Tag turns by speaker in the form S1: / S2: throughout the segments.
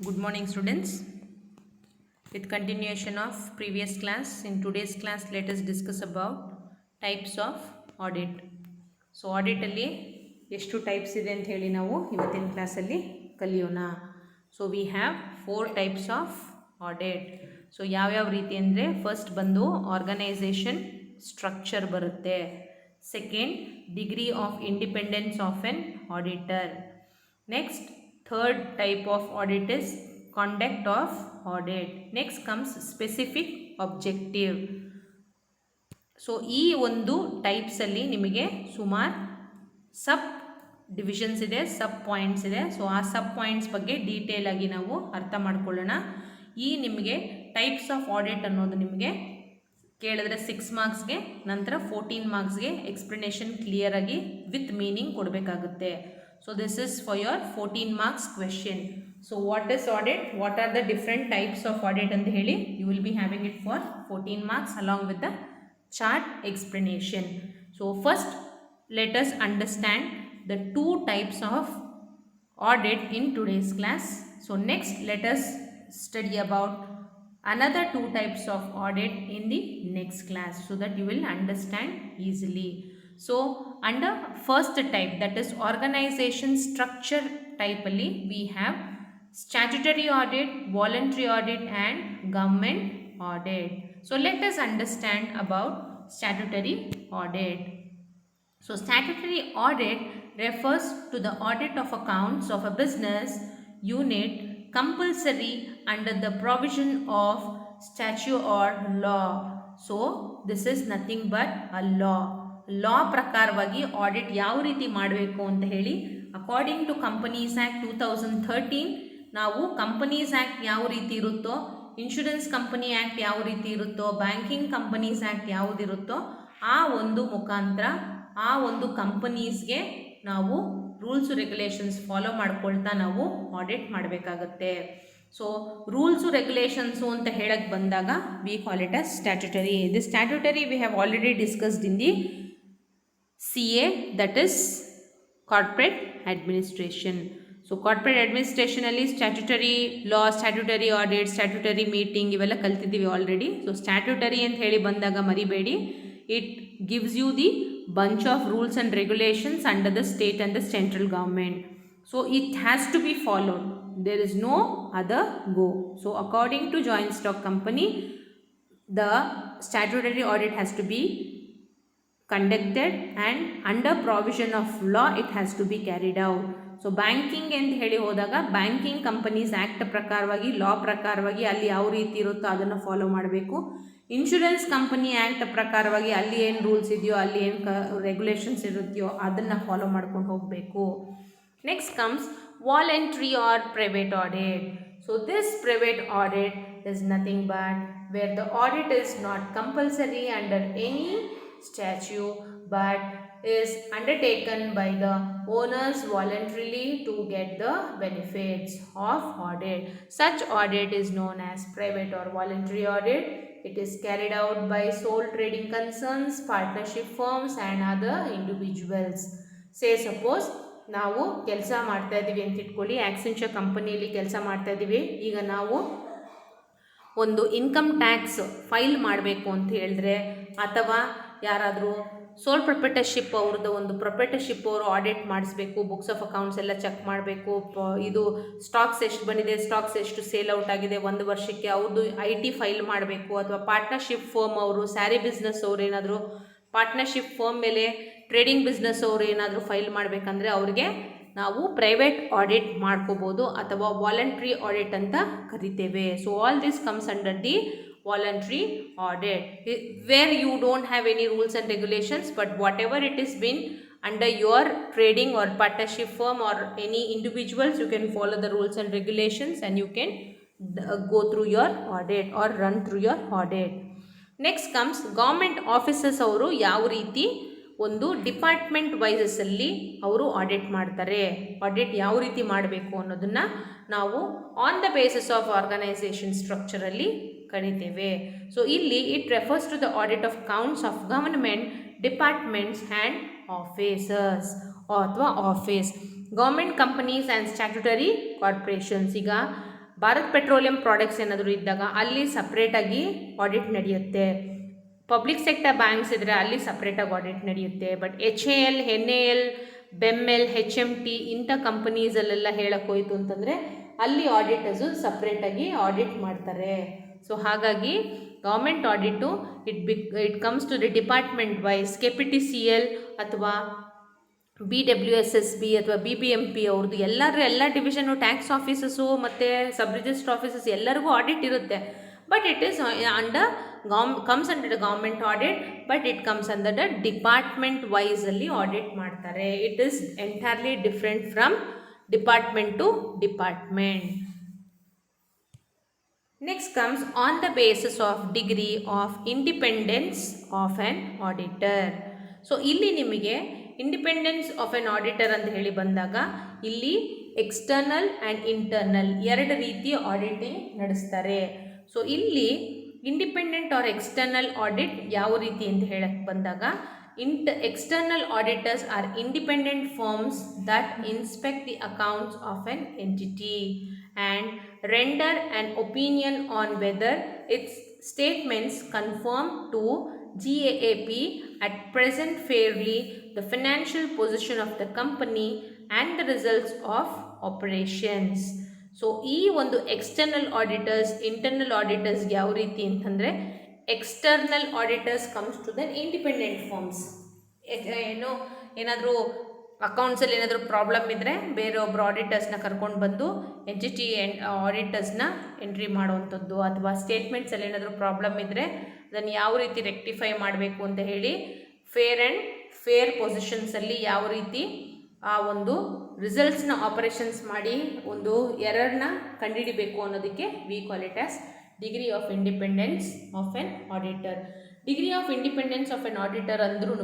S1: Good morning, students. With continuation of previous class, in today's class, let us discuss about types of audit. So, audit ಅಲ್ಲಿ ಎಷ್ಟು types ಇದೆ ಅಂತ ಹೇಳಿ ನಾವು ಇವತ್ತಿನ ಕ್ಲಾಸಲ್ಲಿ ಕಲಿಯೋಣ. So we have 4 types of audit. So ಯಾವ್ಯಾವ ರೀತಿ ಅಂದರೆ ಫಸ್ಟ್ ಬಂದು ಆರ್ಗನೈಸೇಷನ್ ಸ್ಟ್ರಕ್ಚರ್ ಬರುತ್ತೆ. Second, degree of independence of N auditor. Next, third type of audit is conduct of audit. Next comes specific objective. So ಈ ಒಂದು ಟೈಪ್ಸಲ್ಲಿ ನಿಮಗೆ ಸುಮಾರು ಸಬ್ divisions ಇದೆ, ಸಬ್ ಪಾಯಿಂಟ್ಸ್ ಇದೆ. ಸೊ ಆ ಸಬ್ ಪಾಯಿಂಟ್ಸ್ ಬಗ್ಗೆ ಡೀಟೇಲ್ ಆಗಿ ನಾವು ಅರ್ಥ ಮಾಡ್ಕೊಳ್ಳೋಣ. ಈ ನಿಮಗೆ ಟೈಪ್ಸ್ ಆಫ್ ಆಡಿಟ್ ಅನ್ನೋದು ನಿಮಗೆ ಕೇಳಿದ್ರೆ 6 ಮಾರ್ಕ್ಸ್ಗೆ, ನಂತರ 14 ಮಾರ್ಕ್ಸ್ಗೆ ಎಕ್ಸ್ಪ್ಲನೇಷನ್ ಕ್ಲಿಯರ್ ಆಗಿ ವಿತ್ ಮೀನಿಂಗ್ ಕೊಡಬೇಕಾಗುತ್ತೆ. So this is for your 14 marks question. So what is audit? What are the different types of audit and heli? You will be having it for 14 marks along with the chart explanation. So first let us understand the 2 types of audit in today's class. So next let us study about another 2 types of audit in the next class so that you will understand easily. So under first type, that is organization structure type ali, we have statutory audit, voluntary audit and government audit. So let us understand about statutory audit. So statutory audit refers to the audit of accounts of a business unit compulsory under the provision of statute or law. So this is nothing but a law. ಲಾ ಪ್ರಕಾರವಾಗಿ audit ಯಾವ ರೀತಿ ಮಾಡಬೇಕು ಅಂತ ಹೇಳಿ according to companies act 2013 ನಾವು companies act ಯಾವ ರೀತಿ ಇರುತ್ತೋ, ಇನ್ಶೂರೆನ್ಸ್ ಕಂಪನಿ ಆ್ಯಕ್ಟ್ ಯಾವ ರೀತಿ ಇರುತ್ತೋ, ಬ್ಯಾಂಕಿಂಗ್ ಕಂಪನೀಸ್ ಆ್ಯಕ್ಟ್ ಯಾವುದಿರುತ್ತೋ ಆ ಒಂದು ಮುಖಾಂತರ ಆ ಒಂದು ಕಂಪನೀಸ್ಗೆ ನಾವು ರೂಲ್ಸು ರೆಗ್ಯುಲೇಷನ್ಸ್ ಫಾಲೋ ಮಾಡ್ಕೊಳ್ತಾ ನಾವು ಆಡಿಟ್ ಮಾಡಬೇಕಾಗತ್ತೆ. ಸೊ ರೂಲ್ಸು ರೆಗ್ಯುಲೇಷನ್ಸು ಅಂತ ಹೇಳಕ್ಕೆ ಬಂದಾಗ we call it as statutory. The statutory we have already discussed in the CA, that is corporate administration. So corporate administration ಅಲ್ಲಿ statutory law, statutory audit, statutory meeting ಇವೆಲ್ಲ ಕಲ್ತಿದ್ದೀವಿ already. So statutory ಅಂತ ಹೇಳಿ ಬಂದಾಗ ಮರಿಬೇಡಿ, it gives you the bunch of rules and regulations under the state and the central government. So it has to be followed. There is no other go. So according to joint stock company, the statutory audit has to be conducted and under provision of law it has to be carried out. So banking ಅಂತ ಹೇಳಿ ಹೋದಾಗ banking companies act ಪ್ರಕಾರವಾಗಿ, ಲಾ ಪ್ರಕಾರವಾಗಿ ಅಲ್ಲಿ ಯಾವ ರೀತಿ ಇರುತ್ತೋ ಅದನ್ನು ಫಾಲೋ ಮಾಡಬೇಕು. ಇನ್ಶೂರೆನ್ಸ್ ಕಂಪನಿ ಆ್ಯಕ್ಟ್ ಪ್ರಕಾರವಾಗಿ ಅಲ್ಲಿ ಏನು ರೂಲ್ಸ್ ಇದೆಯೋ, ಅಲ್ಲಿ ಏನು ರೆಗ್ಯುಲೇಷನ್ಸ್ ಇರುತ್ತೆಯೋ ಅದನ್ನು ಫಾಲೋ ಮಾಡ್ಕೊಂಡು ಹೋಗಬೇಕು. Next comes voluntary or private audit. So this private audit is nothing but where the audit is not compulsory under any statute but is undertaken by the owners voluntarily to get the benefits of audit. Such audit is known as private or voluntary audit. It is carried out by sole trading concerns, partnership firms and other individuals. Say suppose ನಾವು ಕೆಲಸ ಮಾಡ್ತಾ ಇದ್ದೀವಿ ಅಂತ ಇಟ್ಕೊಳ್ಳಿ, Accenture ಕಂಪನಿಯಲ್ಲಿ ಕೆಲಸ ಮಾಡ್ತಾ ಇದ್ದೀವಿ. ಈಗ ನಾವು ಒಂದು ಇನ್ಕಮ್ ಟ್ಯಾಕ್ಸ್ ಫೈಲ್ ಮಾಡಬೇಕು ಅಂತ ಹೇಳಿದ್ರೆ, ಅಥವಾ ಯಾರಾದರೂ ಸೋಲ್ ಪ್ರೊಪ್ರೈಟರ್ಶಿಪ್ ಅವ್ರದ್ದು ಒಂದು ಪ್ರೊಪ್ರೈಟರ್ಶಿಪ್ ಅವರು ಆಡಿಟ್ ಮಾಡಿಸ್ಬೇಕು, ಬುಕ್ಸ್ ಆಫ್ ಅಕೌಂಟ್ಸ್ ಎಲ್ಲ ಚೆಕ್ ಮಾಡಬೇಕು, ಇದು ಸ್ಟಾಕ್ಸ್ ಎಷ್ಟು ಬಂದಿದೆ, ಸ್ಟಾಕ್ಸ್ ಎಷ್ಟು ಸೇಲ್ ಔಟ್ ಆಗಿದೆ ಒಂದು ವರ್ಷಕ್ಕೆ, ಅವ್ರದ್ದು IT ಫೈಲ್ ಮಾಡಬೇಕು. ಅಥವಾ ಪಾರ್ಟ್ನರ್ಶಿಪ್ ಫರ್ಮ್ ಅವರು, ಸ್ಯಾರಿ ಬಿಸ್ನೆಸ್ ಅವರು ಏನಾದರೂ ಪಾರ್ಟ್ನರ್ಶಿಪ್ ಫರ್ಮ್ ಮೇಲೆ ಟ್ರೇಡಿಂಗ್ ಬಿಸ್ನೆಸ್ ಅವರು ಏನಾದರೂ ಫೈಲ್ ಮಾಡಬೇಕಂದ್ರೆ ಅವ್ರಿಗೆ ನಾವು ಪ್ರೈವೇಟ್ ಆಡಿಟ್ ಮಾಡ್ಕೋಬೋದು ಅಥವಾ ವಾಲಂಟ್ರಿ ಆಡಿಟ್ ಅಂತ ಕರಿತೇವೆ. So all this comes under the voluntary audit, where you don't have any rules and regulations, but whatever it is been under your trading or partnership firm or any individuals, you can follow the rules and regulations and you can go through your audit or run through your audit. Next comes government officers. ಅವರು ಯಾವ ರೀತಿ ಒಂದು department ವೈಸಲ್ಲಿ ಅವರು audit ಮಾಡ್ತಾರೆ, audit ಯಾವ ರೀತಿ ಮಾಡಬೇಕು ಅನ್ನೋದನ್ನು ನಾವು on the basis of organisation ಸ್ಟ್ರಕ್ಚರಲ್ಲಿ ಕರಿತೇವೆ. ಸೊ ಇಲ್ಲಿ it refers to the audit of accounts of government departments and officers ಅಥವಾ office, government companies and statutory corporations. ಈಗ ಭಾರತ್ ಪೆಟ್ರೋಲಿಯಂ ಪ್ರಾಡಕ್ಟ್ಸ್ ಏನಾದರೂ ಇದ್ದಾಗ ಅಲ್ಲಿ ಸಪ್ರೇಟಾಗಿ ಆಡಿಟ್ ನಡೆಯುತ್ತೆ. ಪಬ್ಲಿಕ್ ಸೆಕ್ಟರ್ ಬ್ಯಾಂಕ್ಸ್ ಇದ್ದರೆ ಅಲ್ಲಿ ಸಪ್ರೇಟಾಗಿ ಆಡಿಟ್ ನಡೆಯುತ್ತೆ. But HAL, NAL, BEML, HMT ಇಂಥ ಕಂಪನೀಸಲ್ಲೆಲ್ಲ ಹೇಳಕ್ಕೆ ಹೋಯಿತು ಅಂತಂದರೆ ಅಲ್ಲಿ ಆಡಿಟರ್ಸು ಸಪ್ರೇಟಾಗಿ ಆಡಿಟ್ ಮಾಡ್ತಾರೆ. ಸೊ ಹಾಗಾಗಿ government audit it comes to the department wise. KPTCL ಅಥವಾ BWSSB ಅಥವಾ BBMP ಅವ್ರದ್ದು ಎಲ್ಲ ಡಿವಿಷನು, ಟ್ಯಾಕ್ಸ್ ಆಫೀಸಸ್ಸು ಮತ್ತು ಸಬ್ ರಿಜಿಸ್ಟರ್ ಆಫೀಸಸ್ ಎಲ್ಲರಿಗೂ ಆಡಿಟ್ ಇರುತ್ತೆ. But it is comes under the government audit, but it comes under the department ವೈಸಲ್ಲಿ audit ಮಾಡ್ತಾರೆ. It is entirely different from department to department. Next comes on the basis of degree of independence of an auditor. So ಇಲ್ಲಿ ನಿಮಗೆ independence of N auditor ಅಂತ ಹೇಳಿ ಬಂದಾಗ ಇಲ್ಲಿ external and internal ಎರಡು ರೀತಿಯ ಆಡಿಟಿಂಗ್ ನಡೆಸ್ತಾರೆ. ಸೊ ಇಲ್ಲಿ ಇಂಡಿಪೆಂಡೆಂಟ್ ಆರ್ ಎಕ್ಸ್ಟರ್ನಲ್ ಆಡಿಟ್ ಯಾವ ರೀತಿ ಅಂತ ಹೇಳಕ್ಕೆ ಬಂದಾಗ external auditors are independent firms that inspect the accounts of an entity and render an opinion on whether its statements conform to GAAP at present fairly the financial position of the company and the results of operations. So ಈ ಒಂದು external auditors, internal auditors ಯಾವ ರೀತಿ ಅಂತಂದರೆ external auditors comes to the independent firms. ಏನಾದರೂ ಅಕೌಂಟ್ಸಲ್ಲಿ ಏನಾದರೂ problem ಇದ್ದರೆ ಬೇರೊಬ್ಬರು ಆಡಿಟರ್ಸ್ನ ಕರ್ಕೊಂಡು ಬಂದು ಎಂಟಿಟಿ ಆಡಿಟರ್ಸ್ನ ಎಂಟ್ರಿ ಮಾಡುವಂಥದ್ದು, ಅಥವಾ ಸ್ಟೇಟ್ಮೆಂಟ್ಸಲ್ಲಿ ಏನಾದರೂ ಪ್ರಾಬ್ಲಮ್ ಇದ್ದರೆ ಅದನ್ನು ಯಾವ ರೀತಿ ರೆಕ್ಟಿಫೈ ಮಾಡಬೇಕು ಅಂತ ಹೇಳಿ ಫೇರ್ ಪೊಸಿಷನ್ಸಲ್ಲಿ ಯಾವ ರೀತಿ ಆ ಒಂದು ರಿಸಲ್ಟ್ಸ್ನ ಆಪರೇಷನ್ಸ್ ಮಾಡಿ ಒಂದು ಎರರ್ನ ಕಂಡುಹಿಡಿಬೇಕು ಅನ್ನೋದಕ್ಕೆ V call it as degree of independence of N auditor. Degree of independence of N auditor ಅಂದ್ರೂ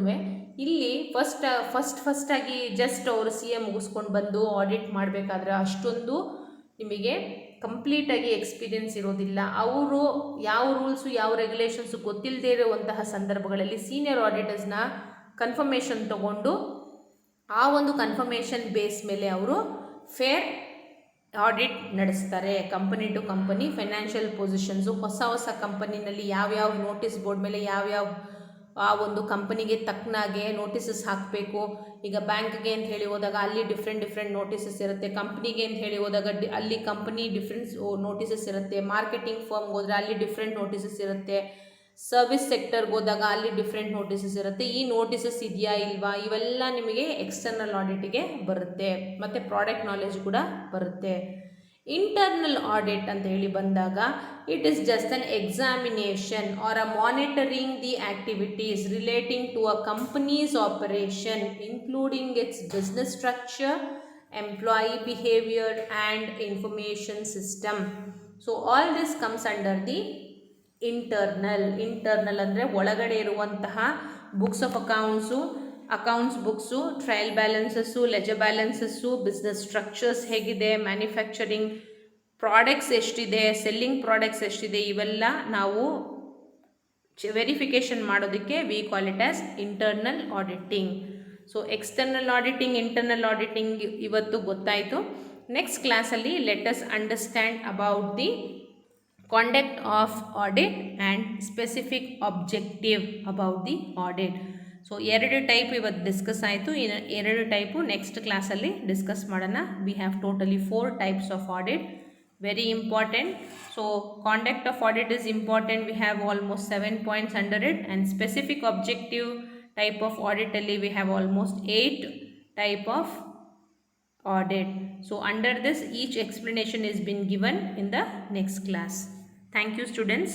S1: ಇಲ್ಲಿ ಫಸ್ಟಾಗಿ ಜಸ್ಟ್ ಅವರು CA ಮುಗಿಸ್ಕೊಂಡು ಬಂದು ಆಡಿಟ್ ಮಾಡಬೇಕಾದ್ರೆ ಅಷ್ಟೊಂದು ನಿಮಗೆ ಕಂಪ್ಲೀಟಾಗಿ ಎಕ್ಸ್ಪೀರಿಯೆನ್ಸ್ ಇರೋದಿಲ್ಲ. ಅವರು ಯಾವ ರೂಲ್ಸು ಯಾವ ರೆಗ್ಯುಲೇಷನ್ಸು ಗೊತ್ತಿಲ್ಲದೇ ಇರುವಂತಹ ಸಂದರ್ಭಗಳಲ್ಲಿ ಸೀನಿಯರ್ ಆಡಿಟರ್ಸ್ನ ಕನ್ಫರ್ಮೇಷನ್ ತಗೊಂಡು ಆ ಒಂದು ಕನ್ಫರ್ಮೇಷನ್ ಬೇಸ್ ಮೇಲೆ ಅವರು ಫೇರ್ ಆಡಿಟ್ ನಡೆಸ್ತಾರೆ. Company to company financial positions, ಹೊಸ ಕಂಪನಿನಲ್ಲಿ ಯಾವ್ಯಾವ ನೋಟಿಸ್ ಬೋರ್ಡ್ ಮೇಲೆ ಯಾವ್ಯಾವ ಆ ಒಂದು ಕಂಪನಿಗೆ ತಕ್ಕನಾಗೆ ನೋಟಿಸಸ್ ಹಾಕಬೇಕು. ಈಗ ಬ್ಯಾಂಕ್ಗೆ ಅಂತ ಹೇಳಿ ಹೋದಾಗ ಅಲ್ಲಿ ಡಿಫ್ರೆಂಟ್ ನೋಟಿಸಸ್ ಇರುತ್ತೆ. ಕಂಪ್ನಿಗೆ ಅಂತ ಹೇಳಿ ಹೋದಾಗ ಅಲ್ಲಿ ಕಂಪನಿ ಡಿಫ್ರೆಂಟ್ ನೋಟಿಸಸ್ ಇರುತ್ತೆ. ಮಾರ್ಕೆಟಿಂಗ್ ಫರ್ಮ್ಗೆ ಹೋದರೆ ಅಲ್ಲಿ ಡಿಫ್ರೆಂಟ್ ನೋಟಿಸಸ್ ಇರುತ್ತೆ. ಸರ್ವಿಸ್ ಸೆಕ್ಟರ್ಗೆ ಹೋದಾಗ ಅಲ್ಲಿ ಡಿಫ್ರೆಂಟ್ ನೋಟಿಸಸ್ ಇರುತ್ತೆ. ಈ ನೋಟಿಸಸ್ ಇದೆಯಾ ಇಲ್ವಾ ಇವೆಲ್ಲ ನಿಮಗೆ ಎಕ್ಸ್ಟರ್ನಲ್ ಆಡಿಟಿಗೆ ಬರುತ್ತೆ. ಮತ್ತು ಪ್ರಾಡಕ್ಟ್ ನಾಲೆಜ್ ಕೂಡ ಬರುತ್ತೆ. ಇಂಟರ್ನಲ್ ಆಡಿಟ್ ಅಂತ ಹೇಳಿ ಬಂದಾಗ it is just an examination or a monitoring the activities relating to a companies operation including its business structure, employee behaviour and information system. So all this comes under the internal ಅಂದರೆ ಒಳಗಡೆ ಇರುವಂತಹ books of accounts books, trial balances, ledger balances, business structures ಹೇಗಿದೆ, manufacturing products ಎಷ್ಟಿದೆ, selling products ಎಷ್ಟಿದೆ, ಇವೆಲ್ಲ ನಾವು verification ಮಾಡೋದಕ್ಕೆ we call it as internal auditing. So external auditing, internal auditing ಇವತ್ತು ಗೊತ್ತಾಯಿತು. ನೆಕ್ಸ್ಟ್ ಕ್ಲಾಸಲ್ಲಿ let us understand about the conduct of audit and specific objective about the audit. So ಎರಡು type ಇವತ್ತು discuss ಆಯಿತು. ಎರಡು ಟೈಪು ನೆಕ್ಸ್ಟ್ ಕ್ಲಾಸಲ್ಲಿ discuss ಮಾಡೋಣ. We have totally 4 types of audit, very important. So conduct of audit is important. We have almost 7 points under it. And specific objective type of ಆಡಿಟಲ್ಲಿ we have almost 8 type of audit. So under this each explanation is been given in the next class. Thank you students.